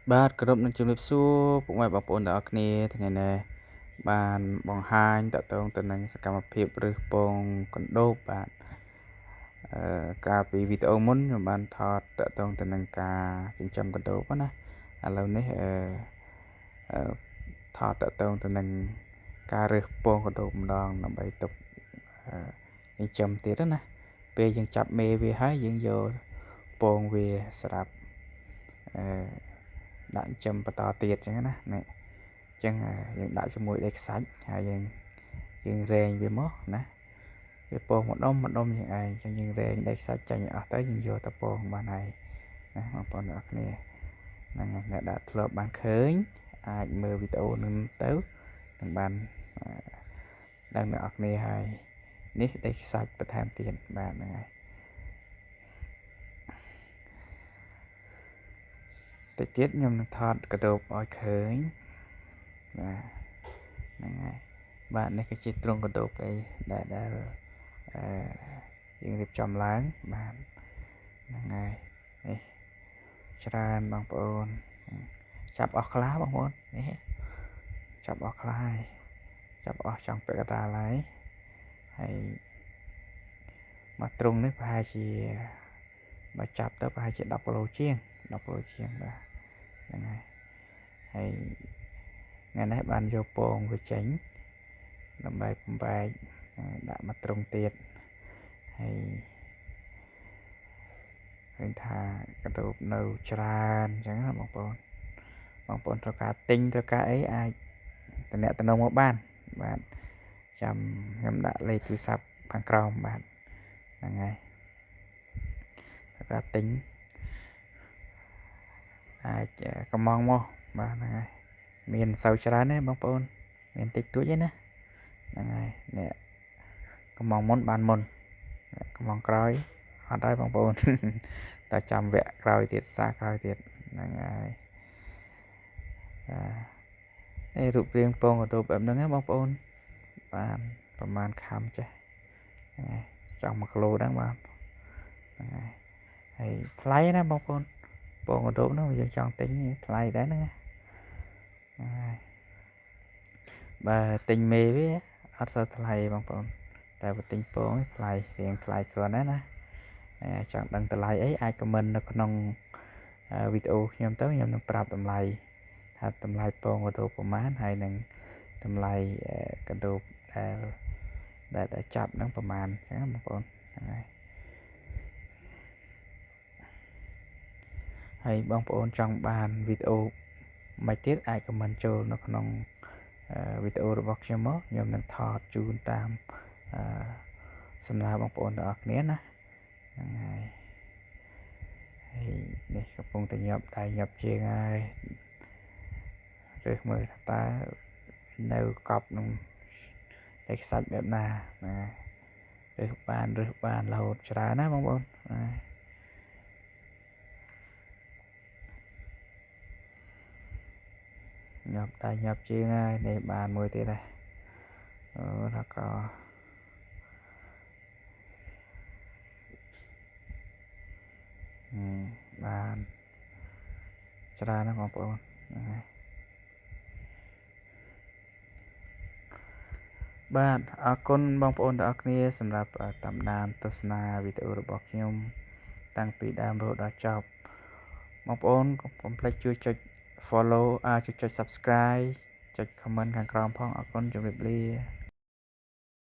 បាទគោរពនឹងជំរាបសួរពុកម៉ែបងប្អូនទាំងអស់គ្នាថ្ងៃនេះបានបង្ហាញតកតងទៅនឹងសកម្មភាពឬពងកណ្ដូបបាទកាលពីវីដេអូមុនខ្ញុំបានថតតកតងទៅនឹងការចិញ្ចឹមកណ្ដូបណាឥឡូវនេះថតតកតងទៅនឹងការរើសពងកណ្ដូបម្ដងដើម្បីទុកចិញ្ចឹមទៀតណាពេលយើងចាប់មេវាហើយយើងយកពងវាស្រាប់ដាក់ចិញ្ចឹមបន្តទៀតអញ្ចឹងណានេះអញ្ចឹងយើងដាក់ជាមួយដីខ្សាច់ហើយយើងរែងវាមកណាវាពងម្ដុំម្ដុំយ៉ាងឯងអញ្ចឹងយើងរែងដីខ្សាច់ចាញ់អស់ទៅយើងយកទៅពងបានហើយណាបងប្អូនទាំងអស់គ្នាហ្នឹងហើយអ្នកដែលធ្លាប់បានឃើញអាចមើលវីដេអូនឹងទៅនឹងបានដឹងអ្នកនរគ្នាហើយនេះដីខ្សាច់បន្ថែមទៀតបាទហ្នឹងហើយតិចទៀតខ្ញុំនឹងថតកដោបឲ្យឃើញបាទហ្នឹងហើយបាទនេះគឺជាទ្រុងកដោបអីដែលយើងរៀបចំឡើងបាទហ្នឹងហើយនេះច្រើនបងប្អូនចាប់អស់ខ្លះបងប្អូននេះចាប់អស់ខ្លះហើយចាប់អស់ចង់ពាក់កណ្ដាលហើយមកទ្រុងនេះប្រហែលជាបើចាប់ទៅប្រហែលជា10គីឡូជាងបាទហ្នឹងហើយថ្ងៃនេះបានយកពងវាចេញដើម្បីបំបែកដាក់មកទ្រុងទៀតហើយឃើញថាកដោបនៅច្រើនអញ្ចឹងណាបងប្អូនត្រូវការទិញត្រូវការអីអាចតំណតំណងមកបានបាទចាំខ្ញុំដាក់លេខទូរស័ព្ទខាងក្រោមបាទហ្នឹងហើយត្រូវការទិញអាចកំងមកបាទហ្នឹងហើយមានសូវច្រើនទេបងប្អូនមានតិចតួចទេណាហ្នឹងហើយនេះកំងមុនបានមុនកំងក្រោយអត់ហើយបងប្អូនតែចាំវគ្គក្រោយទៀតសាក្រោយទៀតហ្នឹងហើយនេះរូបរាងពងកដោបបែបហ្នឹងណាបងប្អូនបានប្រហែលខាំចេះហ្នឹងហើយចង់1គីឡូហ្នឹងបាទហ្នឹងហើយថ្លៃណាបងប្អូនពងកដោបហ្នឹងយើងចង់ទិញថ្លៃដែរហ្នឹងហើយបើទិញមេវាអត់សូវថ្លៃបងប្អូនតែបើទិញពងថ្លៃរៀងថ្លៃគ្រាន់ណាចង់ដឹងតម្លៃអីអាចខមមិននៅក្នុងវីដេអូខ្ញុំទៅខ្ញុំនឹងប្រាប់តម្លៃថាតម្លៃពងកដោបប្រមាណហើយនឹងតម្លៃកដោបដែលចាប់ហ្នឹងប្រមាណអញ្ចឹងបងប្អូនហ្នឹងហើយបងប្អូនចង់បានវីដេអូមួយទៀតអាចខមមិនចូលនៅក្នុងវីដេអូរបស់ខ្ញុំមកខ្ញុំនឹងថតជូនតាមសំណើបងប្អូនទាំងអស់គ្នាណាហ្នឹងហើយនេះកំពុងតែញាប់ដៃញាប់ជើងហើយរើសមើលតើនៅកប់នឹងតែខ្សាច់បែបណារើសបានរហូតច្រើនណាបងប្អូនញាប់ដៃញាប់ជើងហើយនេះបានមួយទៀតដែរអូថាក៏បានច្រើនណាស់បងប្អូនហ្នឹងហើយបាទអរគុណបងប្អូនទាំងអស់គ្នាសម្រាប់តាមដានទស្សនាវីដេអូរបស់ខ្ញុំតាំងពីដើមរហូតដល់ចប់បងប្អូនកុំភ្លេចជួយចុច follow ចុច subscribe ចុច comment ខាងក្រោមផងអរគុណជម្រាបលា